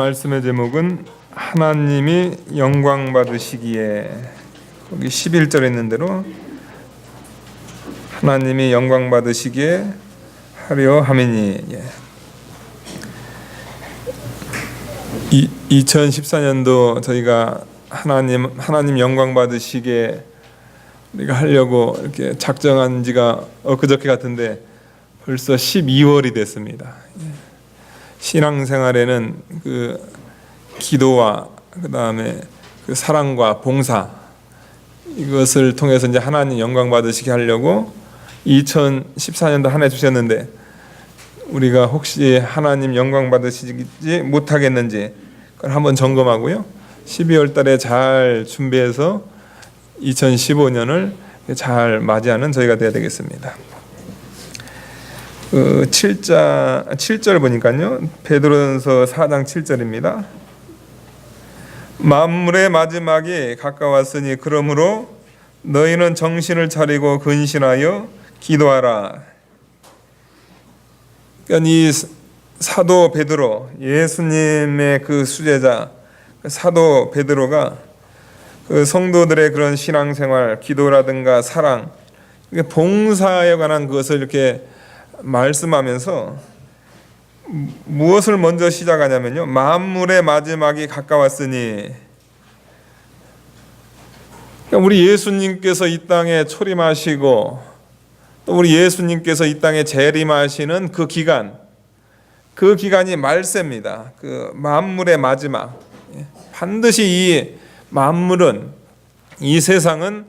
말씀의 제목은 하나님이 영광 받으시기에, 거기 11절에 있는 대로 하나님이 영광 받으시기에 하려 함이니. 2014년도 저희가 하나님 영광 받으시기에 우리가 하려고 이렇게 작정한 지가 엊그저께 같은데 벌써 12월이 됐습니다. 신앙생활에는 그 기도와 그 다음에 그 사랑과 봉사, 이것을 통해서 이제 하나님 영광 받으시게 하려고 2014년도 한 해 주셨는데, 우리가 혹시 하나님 영광 받으시지 못하겠는지 그걸 한번 점검하고요, 12월 달에 잘 준비해서 2015년을 잘 맞이하는 저희가 되어야 되겠습니다. 7절 보니까요, 베드로전서 4장 7절입니다. 만물의 마지막이 가까웠으니 그러므로 너희는 정신을 차리고 근신하여 기도하라. 그러니까 이 사도 베드로, 예수님의 그 수제자 사도 베드로가 그 성도들의 그런 신앙생활, 기도라든가 사랑, 봉사에 관한 것을 이렇게 말씀하면서 무엇을 먼저 시작하냐면요, 만물의 마지막이 가까웠으니, 그러니까 우리 예수님께서 이 땅에 초림하시고 또 우리 예수님께서 이 땅에 재림하시는 그 기간이 말세입니다. 그 만물의 마지막. 반드시 이 만물은, 이 세상은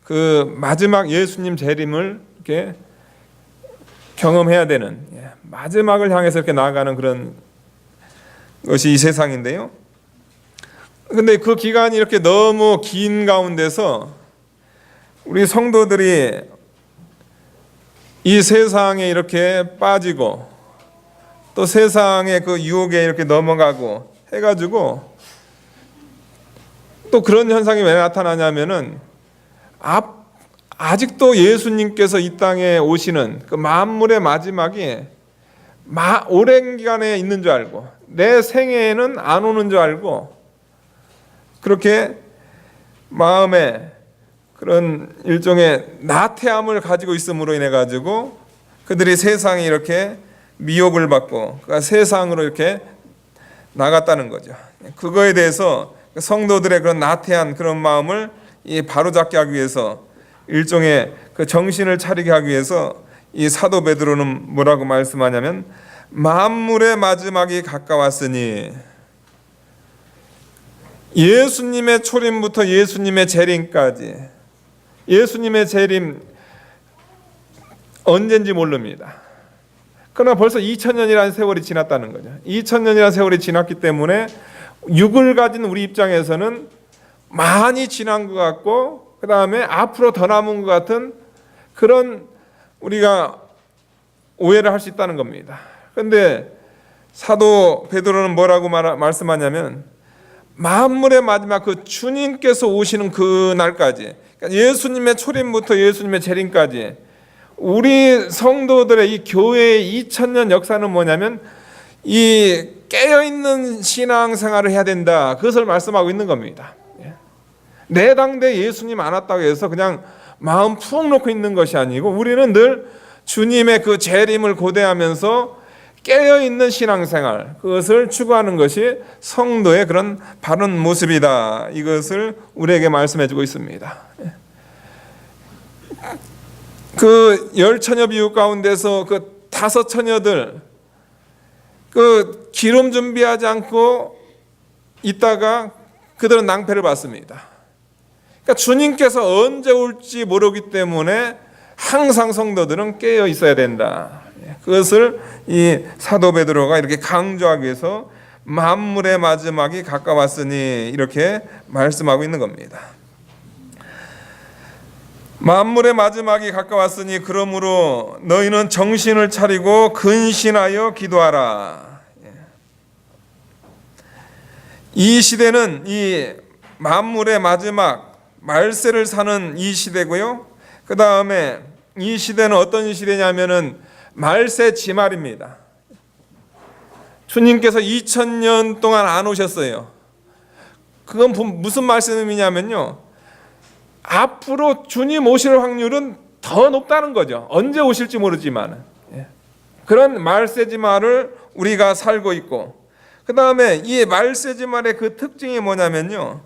그 마지막 예수님 재림을 이렇게 경험해야 되는, 마지막을 향해서 이렇게 나아가는 그런 것이 이 세상인데요. 근데 그 기간이 이렇게 너무 긴 가운데서 우리 성도들이 이 세상에 이렇게 빠지고 또 세상의 그 유혹에 이렇게 넘어가고 해가지고, 또 그런 현상이 왜 나타나냐면은 아직도 예수님께서 이 땅에 오시는 그 만물의 마지막이 오랜 기간에 있는 줄 알고, 내 생애에는 안 오는 줄 알고, 그렇게 마음에 그런 일종의 나태함을 가지고 있음으로 인해 가지고 그들이 세상에 이렇게 미혹을 받고 그러니까 세상으로 이렇게 나갔다는 거죠. 그거에 대해서 성도들의 그런 나태한 그런 마음을 바로잡게 하기 위해서, 일종의 그 정신을 차리게 하기 위해서 이 사도 베드로는 뭐라고 말씀하냐면, 만물의 마지막이 가까웠으니, 예수님의 초림부터 예수님의 재림까지, 예수님의 재림 언젠지 모릅니다. 그러나 벌써 2000년이라는 세월이 지났다는 거죠. 2000년이라는 세월이 지났기 때문에 육을 가진 우리 입장에서는 많이 지난 것 같고, 그 다음에 앞으로 더 남은 것 같은 그런 우리가 오해를 할 수 있다는 겁니다. 그런데 사도 베드로는 뭐라고 말씀하냐면, 만물의 마지막 그 주님께서 오시는 그 날까지, 그러니까 예수님의 초림부터 예수님의 재림까지 우리 성도들의 이 교회의 2000년 역사는 뭐냐면, 이 깨어있는 신앙생활을 해야 된다, 그것을 말씀하고 있는 겁니다. 내 당대 예수님 안 왔다고 해서 그냥 마음 푹 놓고 있는 것이 아니고, 우리는 늘 주님의 그 재림을 고대하면서 깨어있는 신앙생활, 그것을 추구하는 것이 성도의 그런 바른 모습이다, 이것을 우리에게 말씀해 주고 있습니다. 그 10처녀 비유 가운데서 그 5처녀들 그 기름 준비하지 않고 있다가 그들은 낭패를 받습니다. 그러니까 주님께서 언제 올지 모르기 때문에 항상 성도들은 깨어 있어야 된다. 그것을 이 사도 베드로가 이렇게 강조하기 위해서 만물의 마지막이 가까웠으니 이렇게 말씀하고 있는 겁니다. 만물의 마지막이 가까웠으니 그러므로 너희는 정신을 차리고 근신하여 기도하라. 이 시대는 이 만물의 마지막 말세를 사는 이 시대고요, 그 다음에 이 시대는 어떤 시대냐면은 말세 지말입니다. 주님께서 2000년 동안 안 오셨어요. 그건 무슨 말씀이냐면요, 앞으로 주님 오실 확률은 더 높다는 거죠. 언제 오실지 모르지만. 그런 말세지말을 우리가 살고 있고, 그 다음에 이 말세지말의 그 특징이 뭐냐면요,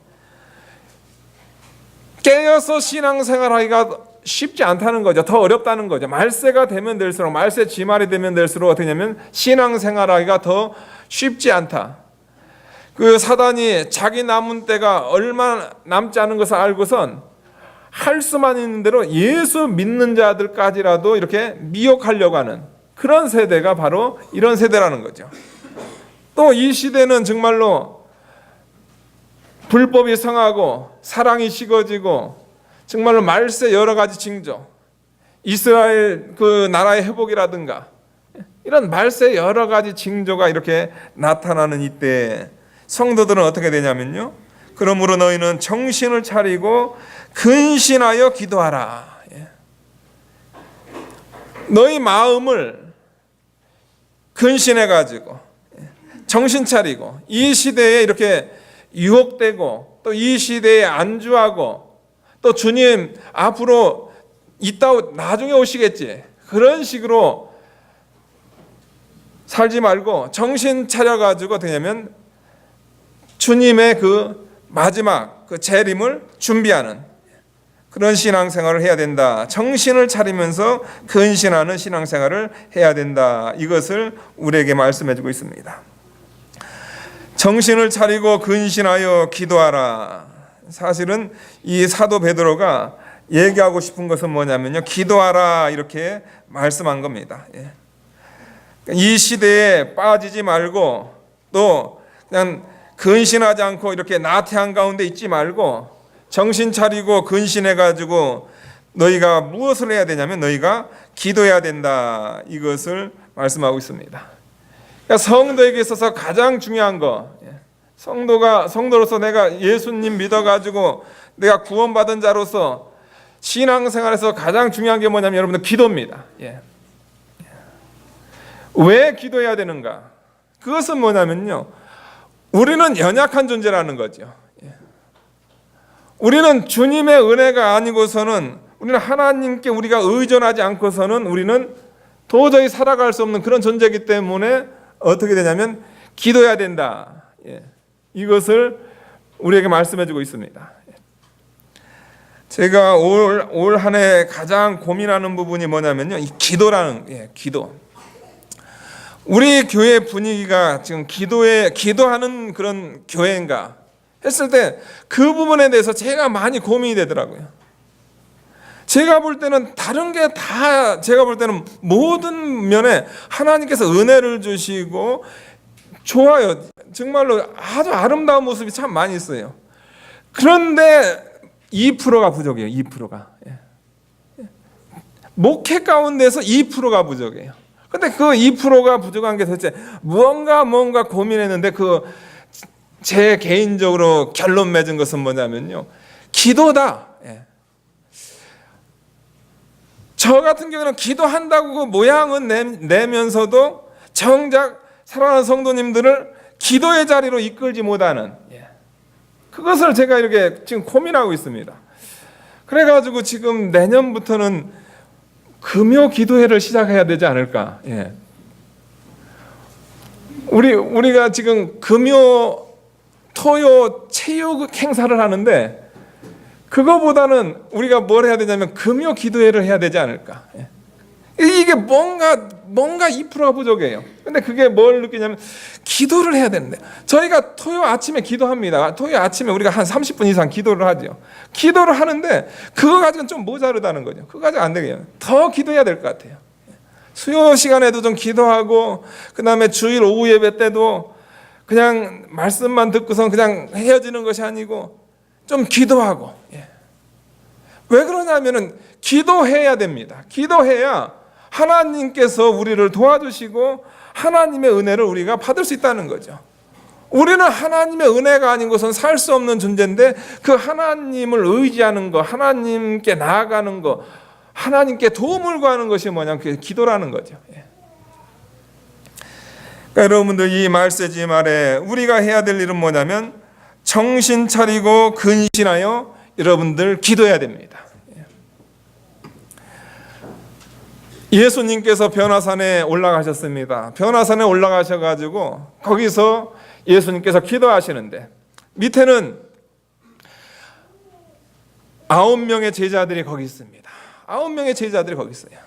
깨어서 신앙생활하기가 쉽지 않다는 거죠. 더 어렵다는 거죠. 말세가 되면 될수록, 말세 지말이 되면 될수록 어떻게 하냐면 신앙생활하기가 더 쉽지 않다. 그 사단이 자기 남은 때가 얼마 남지 않은 것을 알고선 할 수만 있는 대로 예수 믿는 자들까지라도 이렇게 미혹하려고 하는 그런 세대가 바로 이런 세대라는 거죠. 또 이 시대는 정말로 불법이 성하고 사랑이 식어지고 정말로 말세 여러 가지 징조, 이스라엘 그 나라의 회복이라든가 이런 말세 여러 가지 징조가 이렇게 나타나는 이때 성도들은 어떻게 되냐면요, 그러므로 너희는 정신을 차리고 근신하여 기도하라. 너희 마음을 근신해 가지고 정신 차리고 이 시대에 이렇게 유혹되고 또 이 시대에 안주하고 또 주님 앞으로 이따 나중에 오시겠지, 그런 식으로 살지 말고 정신 차려가지고 어떻게 하냐면 주님의 그 마지막 그 재림을 준비하는 그런 신앙생활을 해야 된다. 정신을 차리면서 근신하는 신앙생활을 해야 된다. 이것을 우리에게 말씀해주고 있습니다. 정신을 차리고 근신하여 기도하라. 사실은 이 사도 베드로가 얘기하고 싶은 것은 뭐냐면요, 기도하라 이렇게 말씀한 겁니다. 이 시대에 빠지지 말고 또 그냥 근신하지 않고 이렇게 나태한 가운데 있지 말고 정신 차리고 근신해 가지고 너희가 무엇을 해야 되냐면 너희가 기도해야 된다. 이것을 말씀하고 있습니다. 그러니까 성도에게 있어서 가장 중요한 거, 성도로서 내가 예수님 믿어가지고 내가 구원받은 자로서 신앙생활에서 가장 중요한 게 뭐냐면 여러분들 기도입니다. 왜 기도해야 되는가? 그것은 뭐냐면요, 우리는 연약한 존재라는 거죠. 우리는 주님의 은혜가 아니고서는, 우리는 하나님께 우리가 의존하지 않고서는 우리는 도저히 살아갈 수 없는 그런 존재이기 때문에 어떻게 되냐면 기도해야 된다. 이것을 우리에게 말씀해주고 있습니다. 제가 올 한 해 가장 고민하는 부분이 뭐냐면요, 이 기도라는 기도. 우리 교회 분위기가 지금 기도하는 그런 교회인가 했을 때 그 부분에 대해서 제가 많이 고민이 되더라고요. 제가 볼 때는 다른 게 다, 제가 볼 때는 모든 면에 하나님께서 은혜를 주시고 좋아요. 정말로 아주 아름다운 모습이 참 많이 있어요. 그런데 2%가 부족해요. 2%가. 목회 가운데서 2%가 부족해요. 근데 그 2%가 부족한 게 도대체 뭔가 고민했는데 제 개인적으로 결론 맺은 것은 뭐냐면요, 기도다. 저 같은 경우는 기도한다고 그 모양은 내면서도 정작 사랑하는 성도님들을 기도의 자리로 이끌지 못하는, 그것을 제가 이렇게 지금 고민하고 있습니다. 그래가지고 지금 내년부터는 금요 기도회를 시작해야 되지 않을까. 우리가 지금 금요 토요 체육 행사를 하는데 그거보다는 우리가 뭘 해야 되냐면 금요 기도회를 해야 되지 않을까. 이게 뭔가 2%가 부족해요. 근데 그게 뭘 느끼냐면 기도를 해야 되는데, 저희가 토요 아침에 기도합니다. 토요 아침에 우리가 한 30분 이상 기도를 하죠. 기도를 하는데 그거 가지고는 좀 모자르다는 거죠. 그거 가지고 안 되겠어요. 더 기도해야 될 것 같아요. 수요 시간에도 좀 기도하고, 그 다음에 주일 오후 예배 때도 그냥 말씀만 듣고선 그냥 헤어지는 것이 아니고 좀 기도하고. 왜 그러냐면은 기도해야 됩니다. 기도해야 하나님께서 우리를 도와주시고 하나님의 은혜를 우리가 받을 수 있다는 거죠. 우리는 하나님의 은혜가 아닌 것은 살 수 없는 존재인데, 그 하나님을 의지하는 것, 하나님께 나아가는 것, 하나님께 도움을 구하는 것이 뭐냐면 그게 기도라는 거죠. 여러분들 이 말세지 말에 우리가 해야 될 일은 뭐냐면 정신 차리고 근신하여 여러분들 기도해야 됩니다. 예수님께서 변화산에 올라가셨습니다. 변화산에 올라가셔가지고 거기서 예수님께서 기도하시는데 밑에는 9명의 제자들이 거기 있습니다. 9명의 제자들이 거기 있어요.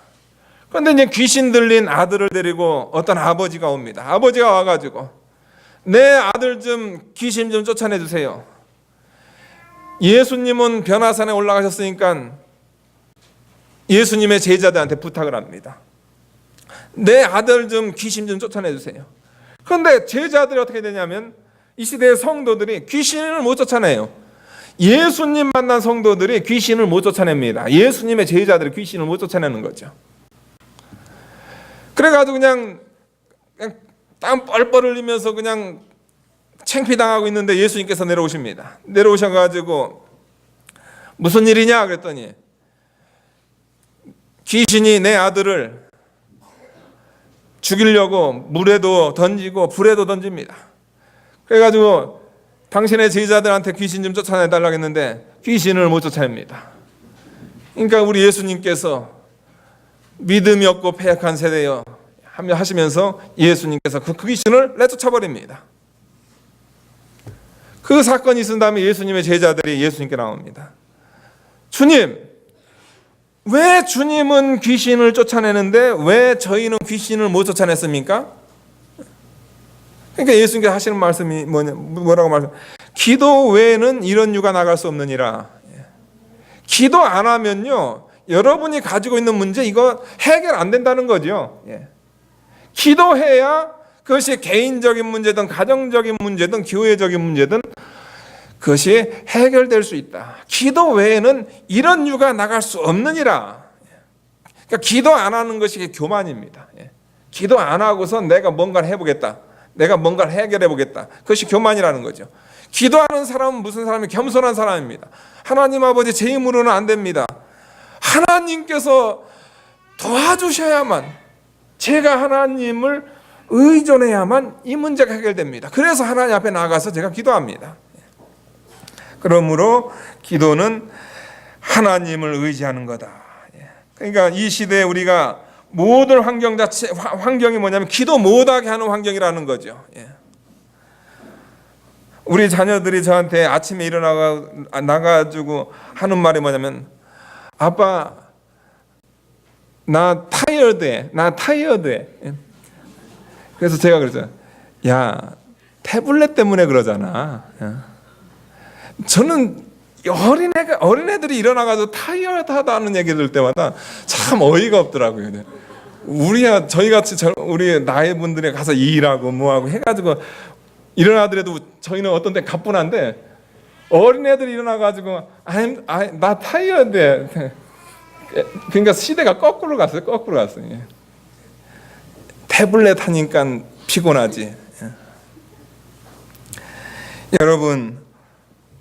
그런데 이제 귀신 들린 아들을 데리고 어떤 아버지가 옵니다. 아버지가 와가지고 내 아들 좀 귀신 좀 쫓아내 주세요. 예수님은 변화산에 올라가셨으니까 예수님의 제자들한테 부탁을 합니다. 내 아들 좀 귀신 좀 쫓아내 주세요. 그런데 제자들이 어떻게 되냐면 이 시대의 성도들이 귀신을 못 쫓아내요. 예수님 만난 성도들이 귀신을 못 쫓아냅니다. 예수님의 제자들이 귀신을 못 쫓아내는 거죠. 그래가지고 그냥 땀 뻘뻘 흘리면서 그냥 창피당하고 있는데 예수님께서 내려오십니다. 내려오셔가지고 무슨 일이냐 그랬더니 귀신이 내 아들을 죽이려고 물에도 던지고 불에도 던집니다. 그래가지고 당신의 제자들한테 귀신 좀 쫓아내달라고 했는데 귀신을 못 쫓아냅니다. 그러니까 우리 예수님께서 믿음이 없고 패역한 세대여 하시면서 예수님께서 그 귀신을 내쫓아버립니다. 그 사건이 있은 다음에 예수님의 제자들이 예수님께 나옵니다. 주님, 왜 주님은 귀신을 쫓아내는데 왜 저희는 귀신을 못 쫓아냈습니까? 그러니까 예수님께서 하시는 말씀이 뭐라고 말씀? 기도 외에는 이런 유가 나갈 수 없느니라. 기도 안 하면요, 여러분이 가지고 있는 문제 이거 해결 안 된다는 거죠. 기도해야 그것이 개인적인 문제든 가정적인 문제든 교회적인 문제든 그것이 해결될 수 있다. 기도 외에는 이런 유가 나갈 수 없느니라. 그러니까 기도 안 하는 것이 교만입니다. 기도 안 하고서 내가 뭔가를 해보겠다. 내가 뭔가를 해결해 보겠다. 그것이 교만이라는 거죠. 기도하는 사람은 무슨 사람이 겸손한 사람입니다. 하나님 아버지 제 힘으로는 안 됩니다. 하나님께서 도와주셔야만, 제가 하나님을 의존해야만 이 문제가 해결됩니다. 그래서 하나님 앞에 나가서 제가 기도합니다. 그러므로 기도는 하나님을 의지하는 거다. 그러니까 이 시대에 우리가 모든 환경이 뭐냐면 기도 못하게 하는 환경이라는 거죠. 우리 자녀들이 저한테 아침에 나가지고 하는 말이 뭐냐면 아빠 나 타이어드해. 그래서 제가 그랬어요. 야, 태블릿 때문에 그러잖아. 저는 어린애들이 일어나가지고 타이어드하다는 얘기 들을 때마다 참 어이가 없더라고요. 저희 같이 우리 나이 분들이 가서 일하고 뭐하고 해가지고 일어나더라도 저희는 어떤 때 가뿐한데 어린애들이 일어나가지고 나 타이어드해. 그러니까 시대가 거꾸로 갔어요. 태블릿 하니까 피곤하지. 여러분,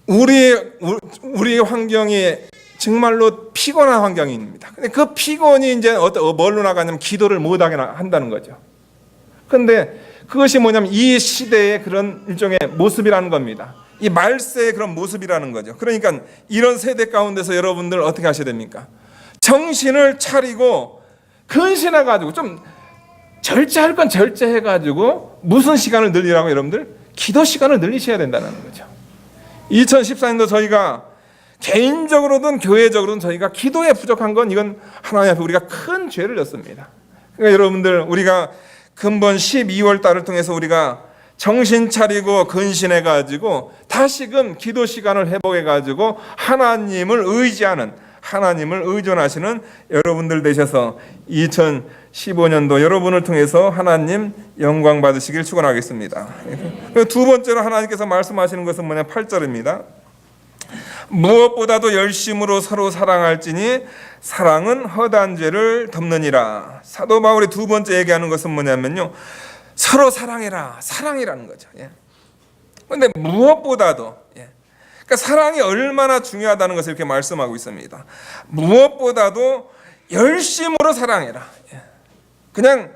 우리 환경이 정말로 피곤한 환경입니다. 근데 그 피곤이 이제 뭘로 나가냐면 기도를 못하게 한다는 거죠. 그런데 그것이 뭐냐면 이 시대의 그런 일종의 모습이라는 겁니다. 이 말세의 그런 모습이라는 거죠. 그러니까 이런 세대 가운데서 여러분들 어떻게 하셔야 됩니까? 정신을 차리고 근신해가지고 좀 절제할 건 절제해가지고 무슨 시간을 늘리라고 여러분들? 기도 시간을 늘리셔야 된다는 거죠. 2014년도 저희가 개인적으로든 교회적으로든 저희가 기도에 부족한 건 이건 하나님 앞에 우리가 큰 죄를 졌습니다. 그러니까 여러분들 우리가 근본 12월 달을 통해서 우리가 정신 차리고 근신해가지고 다시금 기도 시간을 회복해가지고 하나님을 의존하시는 여러분들 되셔서 2015년도 여러분을 통해서 하나님 영광 받으시길 축원하겠습니다. 두 번째로 하나님께서 말씀하시는 것은 뭐냐? 8절입니다. 무엇보다도 열심으로 서로 사랑할지니 사랑은 허다한 죄를 덮느니라. 사도 바울이 두 번째 얘기하는 것은 뭐냐면요, 서로 사랑이라는 거죠. 그런데 무엇보다도, 그러니까 사랑이 얼마나 중요하다는 것을 이렇게 말씀하고 있습니다. 무엇보다도 열심으로 사랑해라. 그냥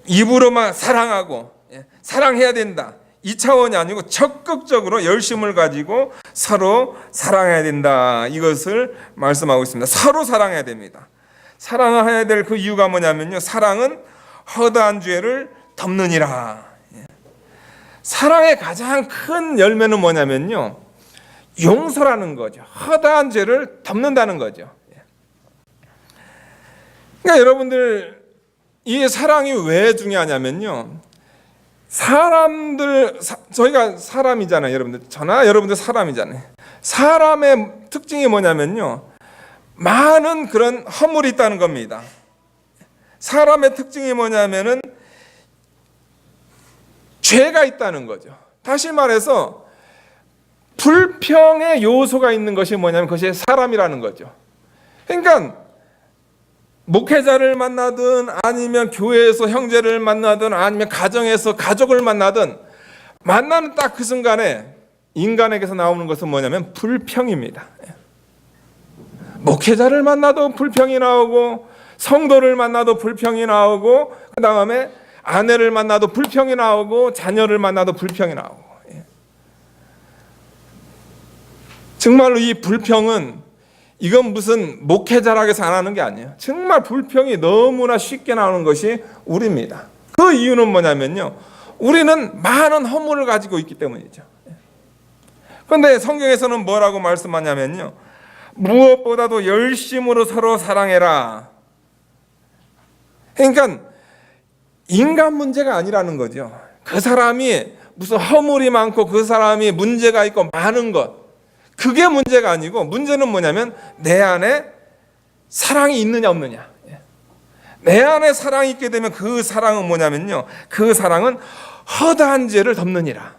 입으로만 사랑하고 사랑해야 된다, 이 차원이 아니고 적극적으로 열심을 가지고 서로 사랑해야 된다, 이것을 말씀하고 있습니다. 서로 사랑해야 됩니다. 사랑해야 될 그 이유가 뭐냐면요, 사랑은 허다한 죄를 덮느니라. 사랑의 가장 큰 열매는 뭐냐면요, 용서라는 거죠. 허다한 죄를 덮는다는 거죠. 그러니까 여러분들, 이 사랑이 왜 중요하냐면요, 저희가 사람이잖아요. 여러분들, 저나 여러분들 사람이잖아요. 사람의 특징이 뭐냐면요, 많은 그런 허물이 있다는 겁니다. 사람의 특징이 뭐냐면은 죄가 있다는 거죠. 다시 말해서 불평의 요소가 있는 것이 뭐냐면 그것이 사람이라는 거죠. 그러니까 목회자를 만나든 아니면 교회에서 형제를 만나든 아니면 가정에서 가족을 만나든 만나는 딱 그 순간에 인간에게서 나오는 것은 뭐냐면 불평입니다. 목회자를 만나도 불평이 나오고, 성도를 만나도 불평이 나오고, 그 다음에 아내를 만나도 불평이 나오고, 자녀를 만나도 불평이 나오고. 정말로 이 불평은, 이건 무슨 목회자라고 해서 안 하는 게 아니에요. 정말 불평이 너무나 쉽게 나오는 것이 우리입니다. 그 이유는 뭐냐면요, 우리는 많은 허물을 가지고 있기 때문이죠. 그런데 성경에서는 뭐라고 말씀하냐면요, 무엇보다도 열심으로 서로 사랑해라. 그러니까 인간 문제가 아니라는 거죠. 그 사람이 무슨 허물이 많고 그 사람이 문제가 있고 많은 것, 그게 문제가 아니고, 문제는 뭐냐면 내 안에 사랑이 있느냐 없느냐. 내 안에 사랑이 있게 되면 그 사랑은 뭐냐면요, 그 사랑은 허다한 죄를 덮느니라.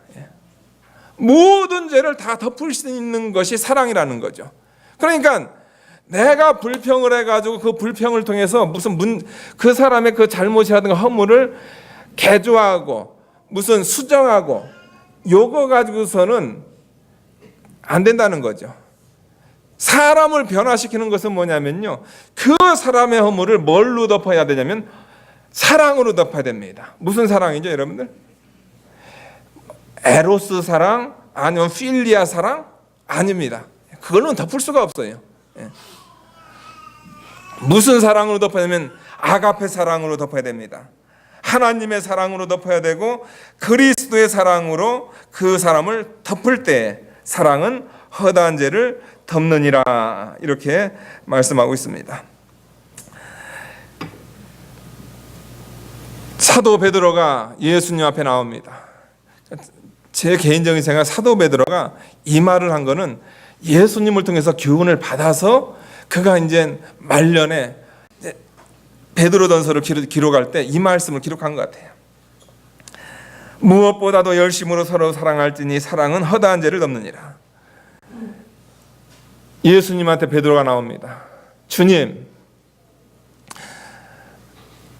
모든 죄를 다 덮을 수 있는 것이 사랑이라는 거죠. 그러니까 내가 불평을 해가지고 그 불평을 통해서 그 사람의 그 잘못이라든가 허물을 개조하고 무슨 수정하고 요거 가지고서는 안 된다는 거죠. 사람을 변화시키는 것은 뭐냐면요, 그 사람의 허물을 뭘로 덮어야 되냐면 사랑으로 덮어야 됩니다. 무슨 사랑이죠, 여러분들? 에로스 사랑, 아니면 필리아 사랑? 아닙니다. 그걸로는 덮을 수가 없어요. 무슨 사랑으로 덮어야 되면 아가페 사랑으로 덮어야 됩니다. 하나님의 사랑으로 덮어야 되고, 그리스도의 사랑으로 그 사람을 덮을 때 사랑은 허다한 죄를 덮느니라, 이렇게 말씀하고 있습니다. 사도 베드로가 예수님 앞에 나옵니다. 제 개인적인 생각, 사도 베드로가 이 말을 한 거는 예수님을 통해서 교훈을 받아서 그가 이제 말년에 베드로전서를 기록할 때 이 말씀을 기록한 것 같아요. 무엇보다도 열심으로 서로 사랑할지니 사랑은 허다한 죄를 덮느니라. 예수님한테 베드로가 나옵니다. 주님,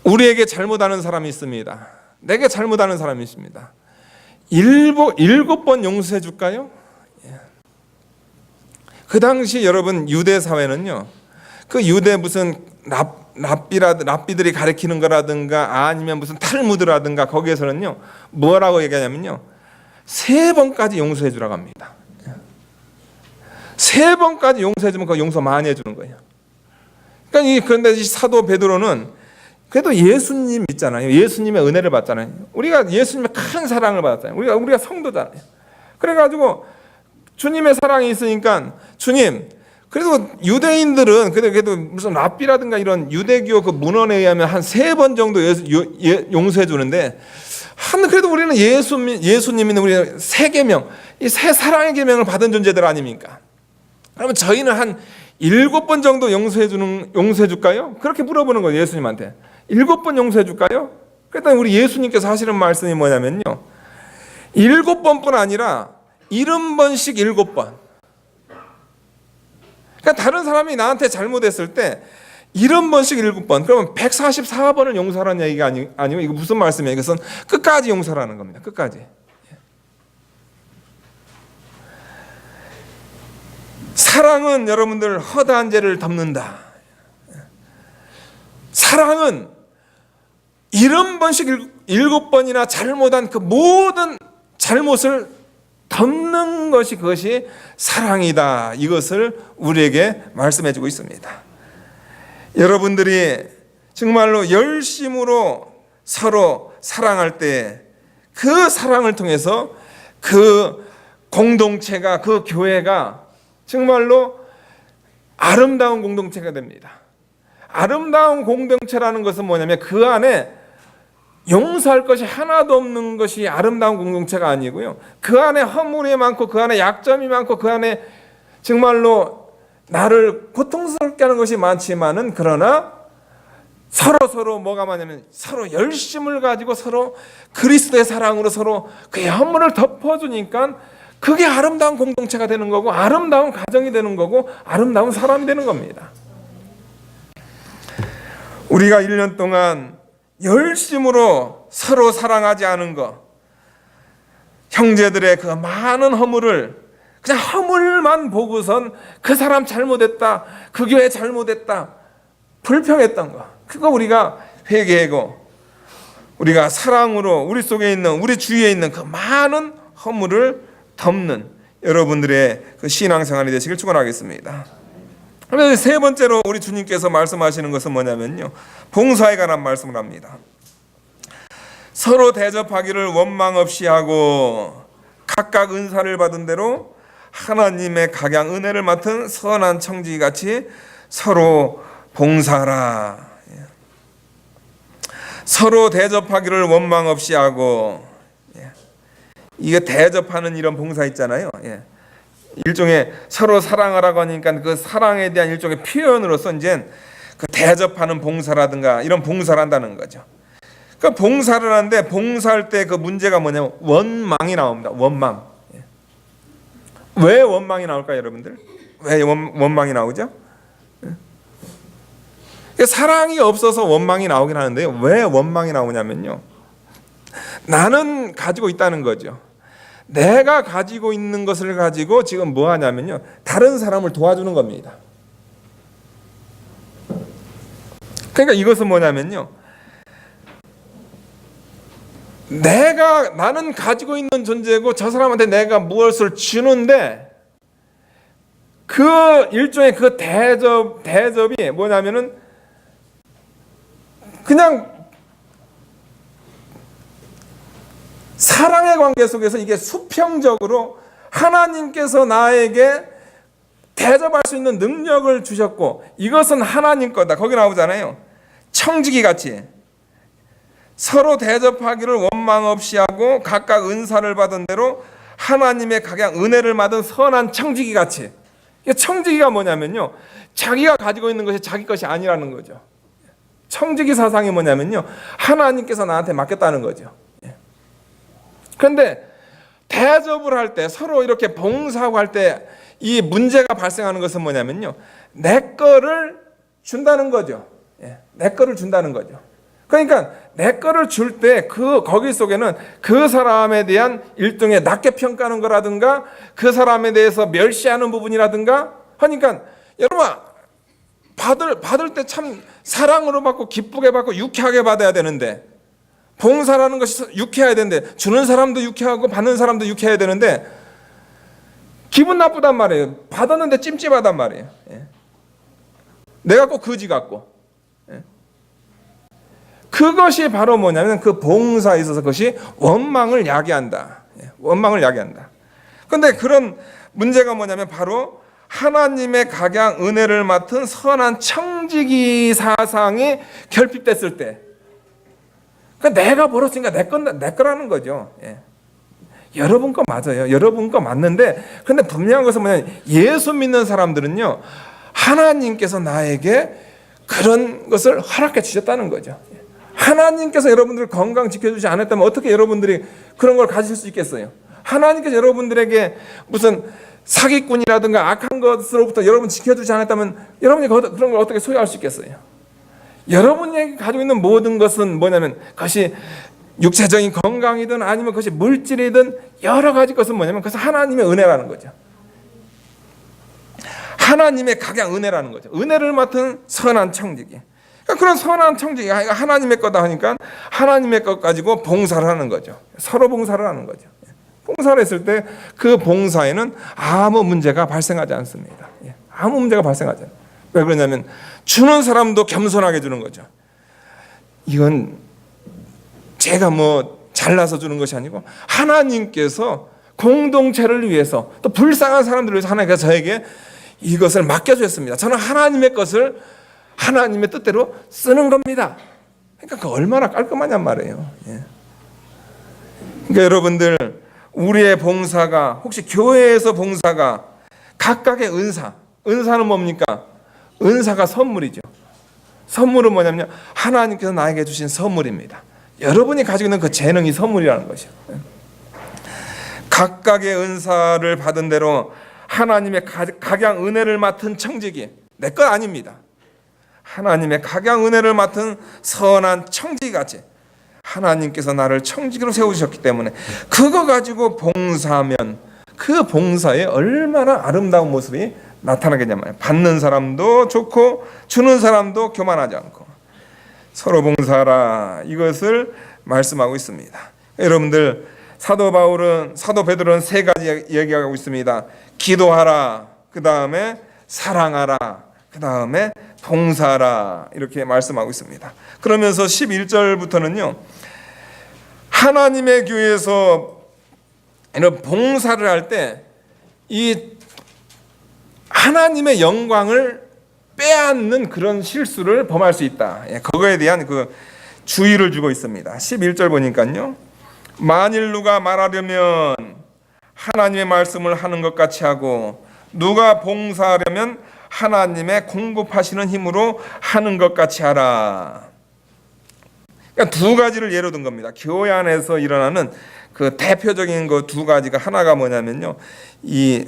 우리에게 잘못하는 사람이 있습니다. 내게 잘못하는 사람이 있습니다. 7번 용서해 줄까요? 그 당시 여러분 유대 사회는요, 그 유대 무슨 랍비들이 가르치는 거라든가 아니면 무슨 탈무드라든가 거기에서는요 뭐라고 얘기하냐면요, 3번까지 용서해 주라고 합니다. 3번까지 용서해 주면 그 용서 많이 해주는 거예요. 그런데 이 사도 베드로는 그래도 예수님 있잖아요. 예수님의 은혜를 받잖아요. 우리가 예수님의 큰 사랑을 받았잖아요. 우리가 성도잖아요. 그래가지고 주님의 사랑이 있으니까, 주님, 그래도 유대인들은 그래도 무슨 랍비라든가 이런 유대교 그 문헌에 의하면 한 3번 정도 용서해 주는데, 그래도 우리는 예수님이 우리 새 계명, 이 새 사랑의 계명을 받은 존재들 아닙니까? 그러면 저희는 한 7번 정도 용서해 줄까요? 그렇게 물어보는 거예요, 예수님한테. 7번 용서해 줄까요? 그랬더니 우리 예수님께서 하시는 말씀이 뭐냐면요, 7번뿐 아니라 70번씩 7번. 그러니까 다른 사람이 나한테 잘못했을 때 70번씩 7번, 그러면 144번을 용서하라는 얘기가 아니고, 이거 무슨 말씀이에요? 이것은 끝까지 용서라는 겁니다. 끝까지. 사랑은 여러분들 허다한 죄를 덮는다. 사랑은 70번씩 7번이나 잘못한 그 모든 잘못을 덮는 것이 그것이 사랑이다. 이것을 우리에게 말씀해 주고 있습니다. 여러분들이 정말로 열심으로 서로 사랑할 때 그 사랑을 통해서 그 공동체가, 그 교회가 정말로 아름다운 공동체가 됩니다. 아름다운 공동체라는 것은 뭐냐면 그 안에 용서할 것이 하나도 없는 것이 아름다운 공동체가 아니고요. 그 안에 허물이 많고 그 안에 약점이 많고 그 안에 정말로 나를 고통스럽게 하는 것이 많지만은 그러나 서로 뭐가 많냐면 서로 열심을 가지고 서로 그리스도의 사랑으로 서로 그의 허물을 덮어주니까 그게 아름다운 공동체가 되는 거고 아름다운 가정이 되는 거고 아름다운 사람이 되는 겁니다. 우리가 1년 동안 열심으로 서로 사랑하지 않은 것, 형제들의 그 많은 허물을 그냥 허물만 보고선 그 사람 잘못했다, 그 교회 잘못했다, 불평했던 거, 그거 우리가 회개하고 우리가 사랑으로 우리 속에 있는, 우리 주위에 있는 그 많은 허물을 덮는 여러분들의 그 신앙생활이 되시길 축원하겠습니다. 그런데 세 번째로 우리 주님께서 말씀하시는 것은 뭐냐면요, 봉사에 관한 말씀을 합니다. 서로 대접하기를 원망 없이 하고 각각 은사를 받은 대로 하나님의 각양 은혜를 맡은 선한 청지기 같이 서로 봉사하라. 서로 대접하기를 원망 없이 하고, 이게 대접하는 이런 봉사 있잖아요. 일종의 서로 사랑하라고 하니까 그 사랑에 대한 일종의 표현으로서 이제 그 대접하는 봉사라든가 이런 봉사를 한다는 거죠. 그 봉사를 하는데 봉사할 때 그 문제가 뭐냐면 원망이 나옵니다. 원망. 왜 원망이 나올까요, 여러분들? 왜 원망이 나오죠? 사랑이 없어서 원망이 나오긴 하는데요. 왜 원망이 나오냐면요, 나는 가지고 있다는 거죠. 내가 가지고 있는 것을 가지고 지금 뭐 하냐면요, 다른 사람을 도와주는 겁니다. 그러니까 이것은 뭐냐면요, 나는 가지고 있는 존재고 저 사람한테 내가 무엇을 주는데 그 일종의 그 대접이 뭐냐면은 그냥 사랑의 관계 속에서 이게 수평적으로 하나님께서 나에게 대접할 수 있는 능력을 주셨고 이것은 하나님 거다. 거기 나오잖아요. 청지기 같이 서로 대접하기를 원망 없이 하고 각각 은사를 받은 대로 하나님의 각양 은혜를 받은 선한 청지기 같이. 청지기가 뭐냐면요, 자기가 가지고 있는 것이 자기 것이 아니라는 거죠. 청지기 사상이 뭐냐면요, 하나님께서 나한테 맡겼다는 거죠. 그런데 대접을 할 때, 서로 이렇게 봉사하고 할 때 이 문제가 발생하는 것은 뭐냐면요, 내 거를 준다는 거죠. 내 거를 준다는 거죠. 그러니까 내 거를 줄 때 거기 속에는 그 사람에 대한 일종의 낮게 평가하는 거라든가 그 사람에 대해서 멸시하는 부분이라든가 하니까, 여러분 받을 때 참 사랑으로 받고 기쁘게 받고 유쾌하게 받아야 되는데, 봉사라는 것이 유쾌해야 되는데, 주는 사람도 유쾌하고 받는 사람도 유쾌해야 되는데 기분 나쁘단 말이에요. 받았는데 찜찜하단 말이에요. 내가 꼭 거지 같고. 그것이 바로 뭐냐면 그 봉사에 있어서 그것이 원망을 야기한다. 원망을 야기한다. 그런데 그런 문제가 뭐냐면 바로 하나님의 각양 은혜를 맡은 선한 청지기 사상이 결핍됐을 때, 그러니까 내가 벌었으니까 내 거라는 거죠. 여러분 거 맞아요. 여러분 거 맞는데, 근데 분명한 것은 뭐냐면 예수 믿는 사람들은요, 하나님께서 나에게 그런 것을 허락해 주셨다는 거죠. 하나님께서 여러분들 건강 지켜주지 않았다면 어떻게 여러분들이 그런 걸 가질 수 있겠어요? 하나님께서 여러분들에게 무슨 사기꾼이라든가 악한 것으로부터 여러분 지켜주지 않았다면 여러분이 그런 걸 어떻게 소유할 수 있겠어요? 여러분이 가지고 있는 모든 것은 뭐냐면 그것이 육체적인 건강이든 아니면 그것이 물질이든 여러 가지 것은 뭐냐면 그것은 하나님의 은혜라는 거죠. 하나님의 각양 은혜라는 거죠. 은혜를 맡은 선한 청지기. 그런 선한 청지, 하나님의 거다 하니까 하나님의 것 가지고 봉사를 하는 거죠. 서로 봉사를 하는 거죠. 봉사를 했을 때 그 봉사에는 아무 문제가 발생하지 않습니다. 아무 문제가 발생하지 않아요. 왜 그러냐면 주는 사람도 겸손하게 주는 거죠. 이건 제가 뭐 잘나서 주는 것이 아니고 하나님께서 공동체를 위해서 또 불쌍한 사람들을 위해서 하나님께서 저에게 이것을 맡겨주셨습니다. 저는 하나님의 것을 하나님의 뜻대로 쓰는 겁니다. 그러니까 그 얼마나 깔끔하냔 말이에요. 그러니까 여러분들, 우리의 봉사가, 혹시 교회에서 봉사가 각각의 은사는 뭡니까? 은사가 선물이죠. 선물은 뭐냐면요, 하나님께서 나에게 주신 선물입니다. 여러분이 가지고 있는 그 재능이 선물이라는 것이요. 각각의 은사를 받은 대로 하나님의 각양 은혜를 맡은 청지기, 내 것 아닙니다. 하나님의 각양 은혜를 맡은 선한 청지기같이 하나님께서 나를 청지기로 세우셨기 때문에 그거 가지고 봉사하면 그 봉사에 얼마나 아름다운 모습이 나타나겠냐면, 받는 사람도 좋고 주는 사람도 교만하지 않고 서로 봉사하라, 이것을 말씀하고 있습니다. 여러분들, 사도 베드로는 세 가지 얘기하고 있습니다. 기도하라, 그 다음에 사랑하라, 그 다음에 봉사하라, 이렇게 말씀하고 있습니다. 그러면서 11절부터는요, 하나님의 교회에서 이런 봉사를 할 때 이 하나님의 영광을 빼앗는 그런 실수를 범할 수 있다. 그거에 대한 그 주의를 주고 있습니다. 11절 보니까요, 만일 누가 말하려면 하나님의 말씀을 하는 것 같이 하고 누가 봉사하려면 하나님의 공급하시는 힘으로 하는 것 같이 하라. 그러니까 두 가지를 예로 든 겁니다. 교회 안에서 일어나는 그 대표적인 그 두 가지가, 하나가 뭐냐면요, 이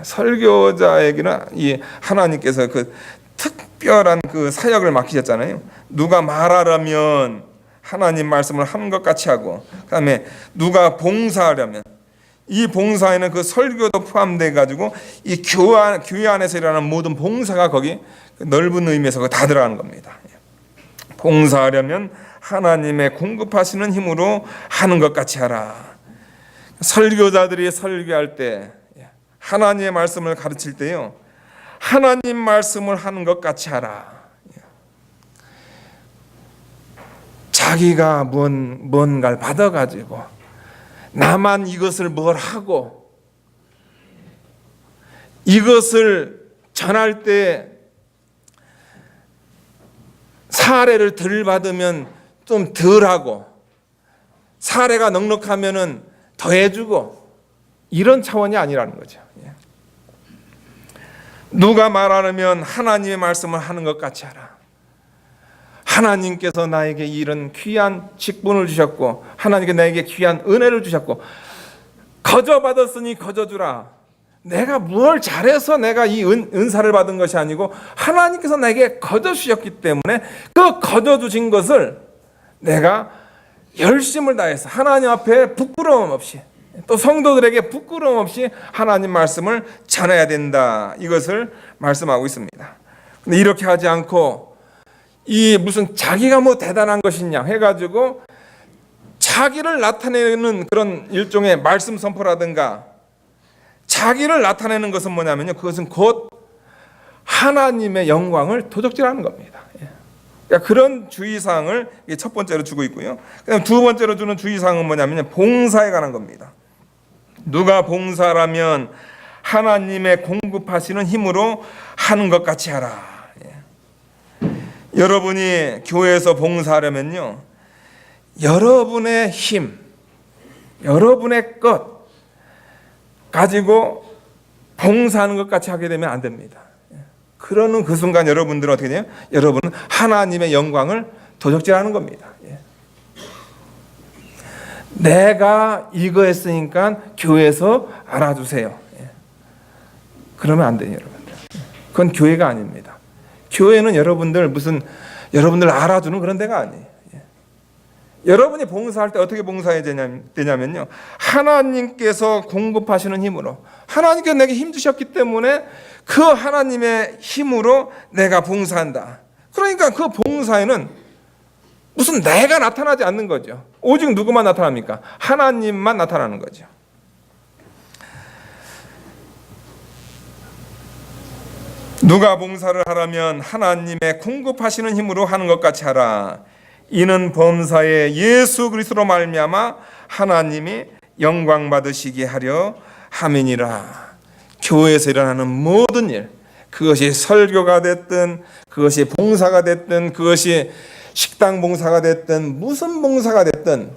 설교자에게는 이 하나님께서 그 특별한 그 사역을 맡기셨잖아요. 누가 말하려면 하나님 말씀을 하는 것 같이 하고, 그다음에 누가 봉사하려면, 이 봉사에는 그 설교도 포함돼 가지고 이 교회 안에서 일어나는 모든 봉사가 거기 넓은 의미에서 다 들어가는 겁니다. 봉사하려면 하나님의 공급하시는 힘으로 하는 것 같이 하라. 설교자들이 설교할 때, 하나님의 말씀을 가르칠 때요, 하나님 말씀을 하는 것 같이 하라. 자기가 뭔가를 받아가지고 나만 이것을 뭘 하고 이것을 전할 때 사례를 덜 받으면 좀 덜하고, 사례가 넉넉하면은 더 해주고, 이런 차원이 아니라는 거죠. 누가 말하려면 하나님의 말씀을 하는 것 같이 하라. 하나님께서 나에게 이런 귀한 직분을 주셨고, 하나님께 나에게 귀한 은혜를 주셨고, 거저 받았으니 거저 주라. 내가 뭘 잘해서 내가 이 은사를 받은 것이 아니고 하나님께서 나에게 거저 주셨기 때문에 그 거저 주신 것을 내가 열심을 다해서 하나님 앞에 부끄러움 없이, 또 성도들에게 부끄러움 없이 하나님 말씀을 전해야 된다, 이것을 말씀하고 있습니다. 근데 이렇게 하지 않고 이 무슨 자기가 뭐 대단한 것이냐 해가지고 자기를 나타내는 그런 일종의 말씀 선포라든가, 자기를 나타내는 것은 뭐냐면요, 그것은 곧 하나님의 영광을 도적질하는 겁니다. 그러니까 그런 주의사항을 첫 번째로 주고 있고요. 그다음 두 번째로 주는 주의사항은 뭐냐면 봉사에 관한 겁니다. 누가 봉사라면 하나님의 공급하시는 힘으로 하는 것 같이 하라. 여러분이 교회에서 봉사하려면요, 여러분의 힘, 여러분의 것 가지고 봉사하는 것 같이 하게 되면 안 됩니다. 그러는 그 순간 여러분들은 어떻게 돼요? 여러분은 하나님의 영광을 도적질하는 겁니다. 내가 이거 했으니까 교회에서 알아주세요. 그러면 안 돼요, 여러분들. 그건 교회가 아닙니다. 교회는 여러분들 알아주는 그런 데가 아니에요. 여러분이 봉사할 때 어떻게 봉사해야 되냐면요, 하나님께서 공급하시는 힘으로, 하나님께서 내게 힘 주셨기 때문에 그 하나님의 힘으로 내가 봉사한다. 그러니까 그 봉사에는 무슨 내가 나타나지 않는 거죠. 오직 누구만 나타납니까? 하나님만 나타나는 거죠. 누가 봉사를 하라면 하나님의 공급하시는 힘으로 하는 것 같이 하라. 이는 범사에 예수 그리스도로 말미암아 하나님이 영광 받으시게 하려 함이니라. 교회에서 일어나는 모든 일, 그것이 설교가 됐든, 그것이 봉사가 됐든, 그것이 식당 봉사가 됐든, 무슨 봉사가 됐든,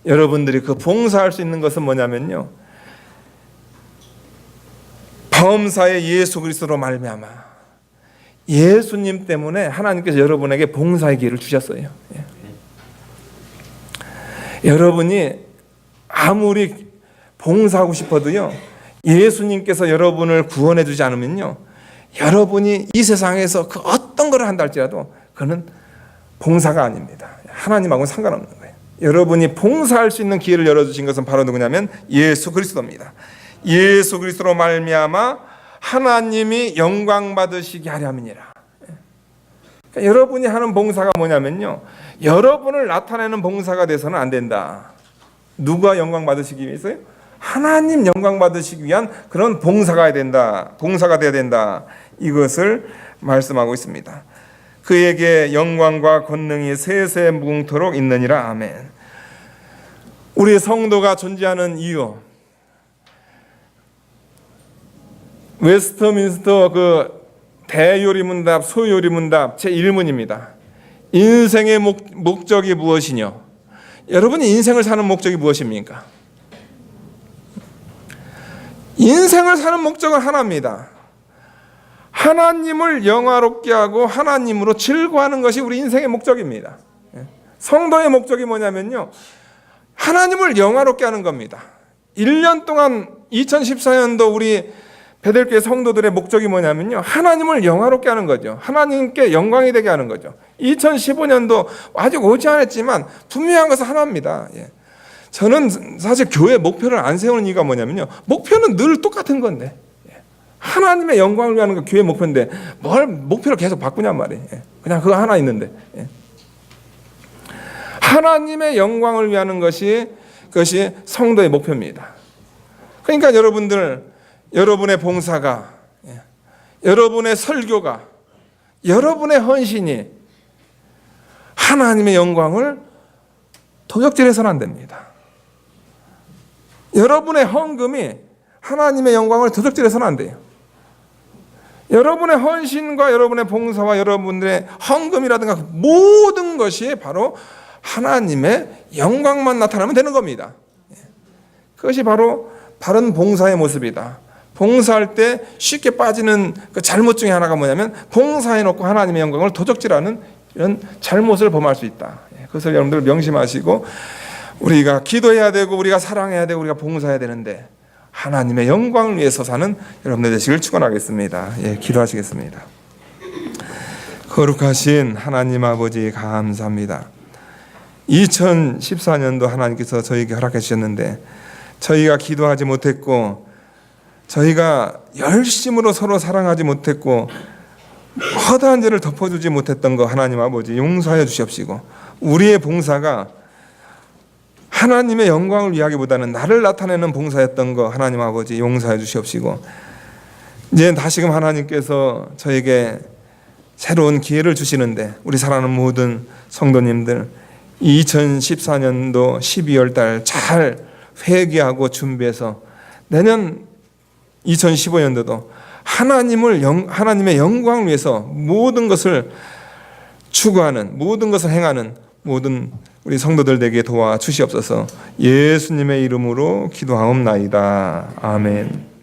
여러분들이 그 봉사할 수 있는 것은 뭐냐면요, 범사에 예수 그리스도로 말미암아, 예수님 때문에 하나님께서 여러분에게 봉사의 기회를 주셨어요. 여러분이 아무리 봉사하고 싶어도요, 예수님께서 여러분을 구원해 주지 않으면요, 여러분이 이 세상에서 그 어떤 것을 한다 할지라도 그는 봉사가 아닙니다. 하나님하고는 상관없는 거예요. 여러분이 봉사할 수 있는 기회를 열어주신 것은 바로 누구냐면 예수 그리스도입니다. 예수 그리스도로 말미암아 하나님이 영광 받으시게 하려 함이니라. 그러니까 여러분이 하는 봉사가 뭐냐면요, 여러분을 나타내는 봉사가 돼서는 안 된다. 누가 영광 받으시기 위해서요? 하나님 영광 받으시기 위한 그런 봉사가 돼야 된다. 이것을 말씀하고 있습니다. 그에게 영광과 권능이 세세 무궁토록 있느니라. 아멘. 우리 성도가 존재하는 이유, 웨스트민스터 그 대요리문답, 소요리문답 제1문입니다. 인생의 목적이 무엇이뇨? 여러분이 인생을 사는 목적이 무엇입니까? 인생을 사는 목적은 하나입니다. 하나님을 영화롭게 하고 하나님으로 즐거워하는 것이 우리 인생의 목적입니다. 성도의 목적이 뭐냐면요, 하나님을 영화롭게 하는 겁니다. 1년 동안 2014년도 우리 베델교회 성도들의 목적이 뭐냐면요, 하나님을 영화롭게 하는 거죠. 하나님께 영광이 되게 하는 거죠. 2015년도 아직 오지 않았지만 분명한 것은 하나입니다. 저는 사실 교회 목표를 안 세우는 이유가 뭐냐면요, 목표는 늘 똑같은 건데, 하나님의 영광을 위하는 게 교회 목표인데 뭘 목표를 계속 바꾸냔 말이에요. 그냥 그거 하나 있는데, 하나님의 영광을 위하는 것이, 그것이 성도의 목표입니다. 그러니까 여러분의 봉사가, 여러분의 설교가, 여러분의 헌신이 하나님의 영광을 도적질해서는 안 됩니다. 여러분의 헌금이 하나님의 영광을 도적질해서는 안 돼요. 여러분의 헌신과 여러분의 봉사와 여러분들의 헌금이라든가 모든 것이 바로 하나님의 영광만 나타나면 되는 겁니다. 그것이 바로 바른 봉사의 모습이다. 봉사할 때 쉽게 빠지는 그 잘못 중에 하나가 뭐냐면, 봉사해놓고 하나님의 영광을 도적질하는 이런 잘못을 범할 수 있다. 그것을 여러분들 명심하시고, 우리가 기도해야 되고 우리가 사랑해야 되고 우리가 봉사해야 되는데 하나님의 영광을 위해서 사는 여러분들 되시길 축원하겠습니다. 기도하시겠습니다. 거룩하신 하나님 아버지, 감사합니다. 2014년도 하나님께서 저희에게 허락해 주셨는데, 저희가 기도하지 못했고, 저희가 열심으로 서로 사랑하지 못했고, 허다한 죄를 덮어주지 못했던 거 하나님 아버지 용서하여 주시옵시고, 우리의 봉사가 하나님의 영광을 위하기보다는 나를 나타내는 봉사였던 거 하나님 아버지 용서해 주시옵시고, 이제 다시금 하나님께서 저에게 새로운 기회를 주시는데, 우리 사랑하는 모든 성도님들 2014년도 12월 달 잘 회개하고 준비해서 내년 2015년도도 하나님의 영광을 위해서 모든 것을 추구하는, 모든 것을 행하는 모든 우리 성도들 되게 도와주시옵소서. 예수님의 이름으로 기도하옵나이다. 아멘.